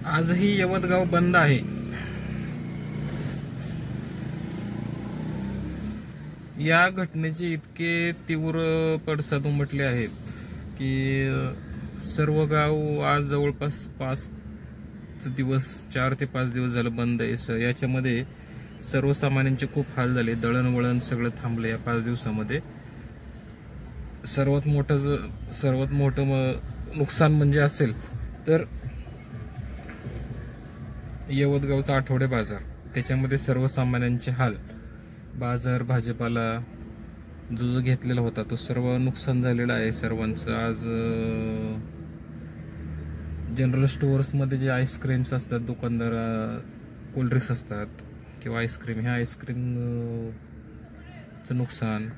आजही यवतगाव बंद आहे। या घटनेचे इतके तीव्र पडसाद उमटले आहेत की सर्व गाव आज जवळपास 4 ते 5 दिवस झालं बंद आहे। याच्यामध्ये सर्वसामान्यांचे खूप हाल झाले, दळणवळण सगळं थांबलं या 5 दिवसामध्ये। सर्वात मोठं नुकसान म्हणजे असेल तर यवतगावचा आठवडे बाजार, त्याच्यामध्ये सर्वसामान्यांचे हाल। बाजार भाजीपाला जो घेतलेला होता तो सर्व नुकसान झालेला आहे सर्वांचं। आज जनरल स्टोअर्स मध्ये जे आईस्क्रीम्स असतात, दुकानदार कोल्ड्रिंक्स असतात किंवा आईस्क्रीम, ह्या आईस्क्रीमचं नुकसान,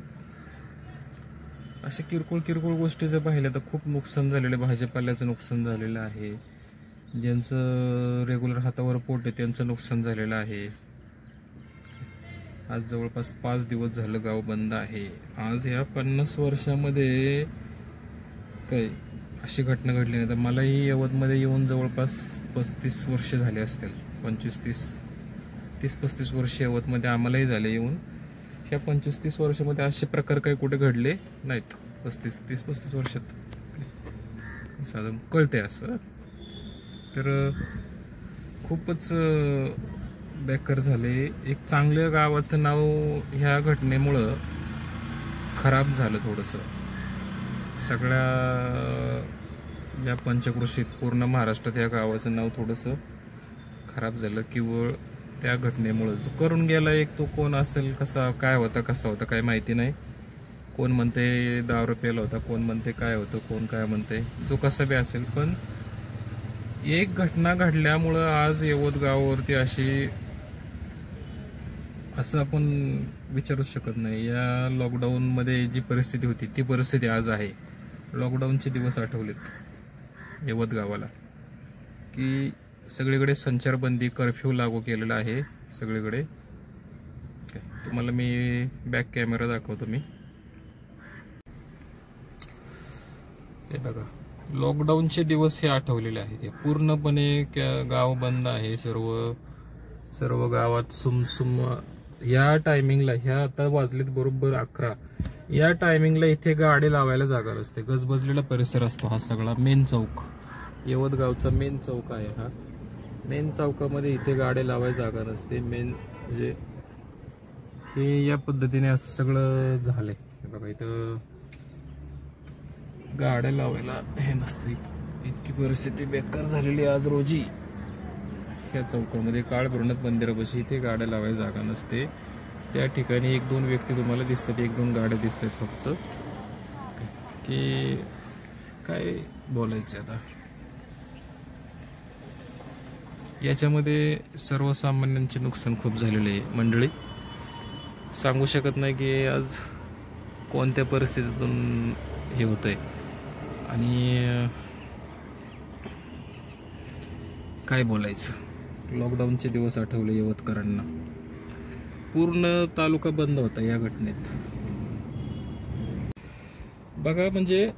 असे किरकोळ गोष्टी जर पाहिल्या तर खूप नुकसान झालेलं आहे। भाजीपाल्याचं नुकसान झालेलं आहे, ज्यांचं रेग्युलर हातावर पोट आहे त्यांचं नुकसान झालेलं आहे। आज जवळपास 5 दिवस झालं गाव बंद आहे। आज या 50 वर्षामध्ये काही अशी घटना घडली नाही। तर मलाही यवतमध्ये येऊन जवळपास 35 वर्ष झाले असतील, 30-35 वर्ष यवतमध्ये आम्हालाही झाले येऊन। ह्या 25-30 वर्षामध्ये असे प्रकार काही कुठे घडले नाहीत। 30-35 वर्षात साधारण कळते असं। तर खूपच बेकार झाले। एक चांगल्या गावाचं नाव ह्या घटनेमुळं खराब झालं थोडंसं। सगळ्या या पंचक्रोशीत पूर्ण महाराष्ट्रात या गावाचं नाव थोडंसं खराब झालं केवळ त्या घटनेमुळं। जो करून गेला एक तो कोण असेल, कसा होता काय माहिती नाही। कोण म्हणते दारू प्यायला होता, कोण म्हणते काय होतं, कोण काय म्हणते, जो कसा बी असेल। पण एक घटना घडल्यामुळं आज यवतगावावरती असं आपण विचारूच शकत नाही। या लॉकडाऊन मध्ये जी परिस्थिती होती ती परिस्थिती आज आहे। लॉकडाऊनचे दिवस आठवलेत यवतगावाला, की सगळीकडे संचारबंदी, कर्फ्यू लागू केलेला आहे सगळीकडे। तुम्हाला मी बॅक कॅमेरा दाखवतो। मी हे बघा, लॉकडाऊनचे दिवस हे आठवलेले आहेत। पूर्णपणे गाव बंद आहे, सर्व गावात सुमसुम। या टायमिंगला, ह्या आता वाजलेत बरोबर 11, या टायमिंगला इथे गाडी लावायला जागा नसते। गजबजलेला परिसर असतो हा सगळा। मेन चौक, यवतगावचा मेन चौक आहे हा। मेन चौकामध्ये इथे गाडी लावायला जागा नसते। मेन म्हणजे हे या पद्धतीने असं सगळं झालंय। बघा इथं गाड्या लावायला हे नसते, इतकी परिस्थिती बेकार झालेली आज रोजी। ह्या चौकामध्ये काळ भैरवनाथ मंदिरापाशी इथे गाड्या लावायला जागा नसते। त्या ठिकाणी 1-2 व्यक्ती तुम्हाला दिसतात, 1-2 गाड्या दिसतात फक्त। की काय बोलायचं आता, याच्यामध्ये सर्वसामान्यांचे नुकसान खूप झालेले आहे मंडळी। सांगू शकत नाही की आज कोणत्या परिस्थितीतून हे होतंय। आणि काय बोलायचं, लॉकडाऊनचे दिवस आठवले यवतकरांना। पूर्ण तालुका बंद होता या घटनेत। बघा म्हणजे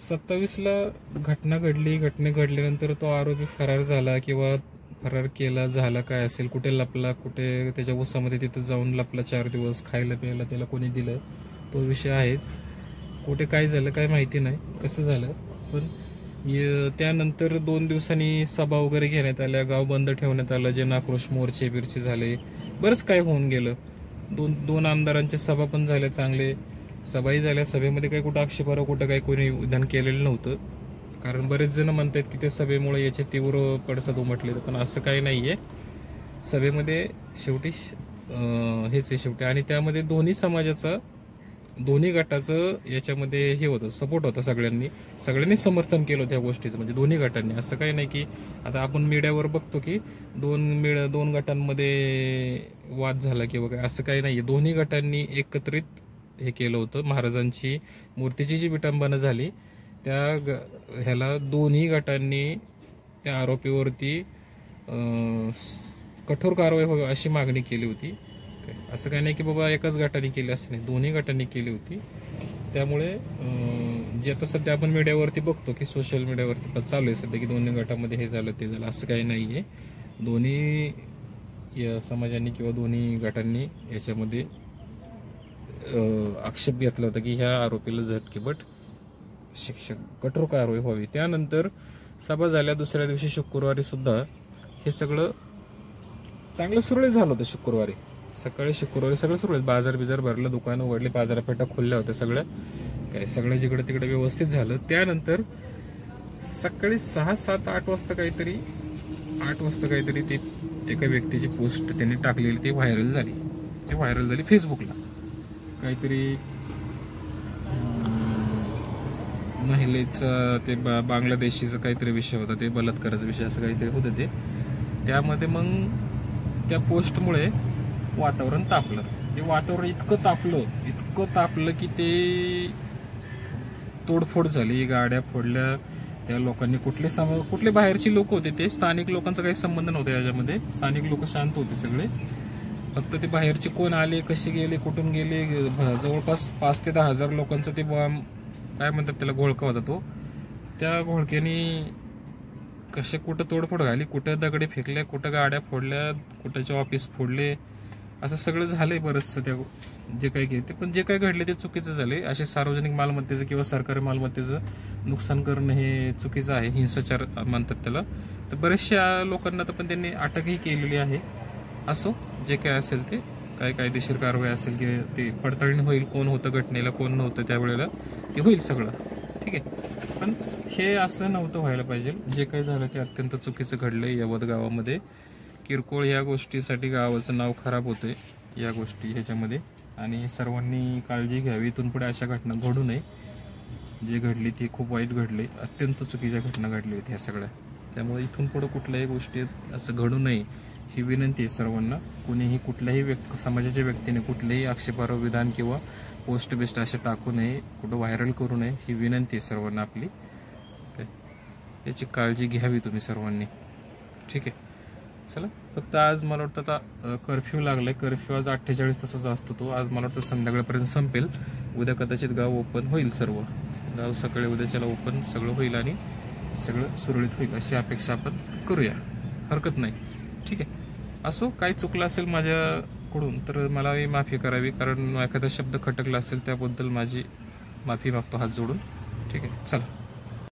27ला घटना घडली, घडल्यानंतर तो आरोपी फरार झाला किंवा फरार केला झाला काय असेल, कुठे लपला, कुठे त्याच्या उसामध्ये तिथं जाऊन लपला 4 दिवस, खायला प्यायला त्याला कोणी दिलं तो विषय आहेच। कुठे काय झालं काय माहिती नाही, कसं झालं। पण त्यानंतर 2 दिवसांनी सभा वगैरे घेण्यात आल्या, गाव बंद ठेवण्यात आलं, जन आक्रोश मोर्चे बिरचे झाले, बरंच काय होऊन गेलं। दोन आमदारांच्या सभा पण झाल्या, चांगले सभाही झाल्या। सभेमध्ये काही कुठं आक्षेपार्ह कुठं काही कोणी विधान केलेलं नव्हतं, कारण बरेच जण म्हणतात की त्या सभेमुळे याचे तीव्र पडसाद उमटले, पण असं काही नाहीये। सभेमध्ये शेवटी हेच आहे शेवटी। आणि त्यामध्ये दोन्ही गटाचं याच्यामध्ये हे होतं, सपोर्ट होता। सगळ्यांनी समर्थन केलं त्या गोष्टीचं, म्हणजे दोन्ही गटांनी। असं काही नाही की आता आपण मीडियावर बघतो की दोन गटांमध्ये वाद झाला किंवा काय, असं काही नाहीये। दोन्ही गटांनी एकत्रित हे केलं होतं। महाराजांची मूर्तीची जी विटंबना झाली ह्याला दोन्ही गटांनी त्या आरोपीवरती कठोर कारवाई व्हावी अशी मागणी केली होती। असं काही नाही की बाबा एकाच गटाने केली, असं नाही, दोन्ही गटांनी केली होती। त्यामुळे जे आता सध्या आपण मीडियावरती बघतो की सोशल मीडियावरती पण चालू आहे सध्या की दोन्ही गटामध्ये हे झालं ते झालं, असं काही नाहीये. दोन्ही या समाजांनी किंवा दोन्ही गटांनी याच्यामध्ये आक्षेप घेतला होता की ह्या आरोपीला झटकेबट शिक्षा, कठोर कारवाई व्हावी. त्यानंतर सभा झाल्या दुसऱ्या दिवशी शुक्रवारी सुद्धा हे सगळं चांगलं सुरळीत झालं होतं. शुक्रवारी सगळं सुरळीत, बाजार बिजार भरलं, दुकानं उघडली, बाजारपेठा खुलल्या होत्या सगळ्या, काय सगळं जिकडे तिकडे व्यवस्थित झालं. त्यानंतर सकाळी 6, 7, 8 वाजता काहीतरी ते एका व्यक्तीची पोस्ट त्यांनी टाकलेली ती व्हायरल झाली फेसबुकला. काहीतरी महिलेचा ते बांगलादेशीचा काहीतरी विषय होता, ते बलात्काराचा विषय असं काहीतरी होतं ते. त्यामध्ये मग त्या पोस्टमुळे वातावरण तापलं. ते वातावरण इतकं तापलं की ते तोडफोड झाली, गाड्या फोडल्या. त्या लोकांनी कुठले बाहेरची लोक होते, ते स्थानिक लोकांचा काही संबंध नव्हता याच्यामध्ये. स्थानिक लोक शांत होते सगळे, फक्त ते बाहेरचे कोण आले, कसे गेले, कुठून गेले, जवळपास 5 ते 10 हजार लोकांचा ते काय म्हणतात त्याला, घोळका होता तो. त्या घोळक्याने कुठं तोडफोड झाली, कुठं दगडे फेकल्या, कुठं गाड्या फोडल्या, कुठंचे ऑफिस फोडले, असं सगळं झालंय बरंचसं. त्या जे काही ते पण जे काही घडले ते चुकीचं झाले. असे सार्वजनिक मालमत्तेचं किंवा सरकारी मालमत्तेचं नुकसान करणं हे चुकीचं आहे, हिंसाचार म्हणतात त्याला. तर बऱ्याचशा लोकांना तर पण त्यांनी अटकही केलेली आहे. असो, जे काय असेल ते, काय कायदेशीर कारवाई असेल की ते पडताळणी होईल, कोण होतं घटनेला, कोण नव्हतं त्यावेळेला, ते होईल सगळं, ठीक आहे. पण हे असं नव्हतं व्हायला पाहिजे. जे काही झालं ते अत्यंत चुकीचं घडलंय यवत गावामध्ये. किरकोळ या गोष्टीसाठी गावाचं नाव खराब होतंय या गोष्टी ह्याच्यामध्ये, आणि सर्वांनी काळजी घ्यावी. इथून पुढे अशा घटना घडू नये. जे घडली ती खूप वाईट घडली, अत्यंत चुकीच्या घटना घडल्या होत्या ह्या सगळ्या. त्यामुळे इथून पुढे कुठल्याही गोष्टी असं घडू नये ही विनंती आहे सर्वांना. कुणीही कुठल्याही समाजाच्या व्यक्तीने कुठलेही आक्षेपार्ह विधान किंवा पोस्ट बिस्ट असे टाकू नये, कुठं व्हायरल करू नये, ही विनंती आहे सर्वांना आपली. याची काळजी घ्यावी तुम्ही सर्वांनी, ठीक आहे. चला, फक्त आज मला वाटतं आता कर्फ्यू लागलाय. कर्फ्यू आज 48 तासाचा असतो तो. आज मला वाटतं संध्याकाळपर्यंत संपेल. उद्या कदाचित गाव ओपन होईल, सर्व गाव सकाळी उद्याच्याला ओपन सगळं होईल आणि सगळं सुरळीत होईल अशी अपेक्षा आपण करूया. हरकत नाही, ठीक आहे. असो, काही चुकलं असेल माझ्याकडून तर मलाही माफी करावी, कारण एखादा शब्द खटकला असेल त्याबद्दल माझी माफी मागतो हात जोडून, ठीक आहे. चला.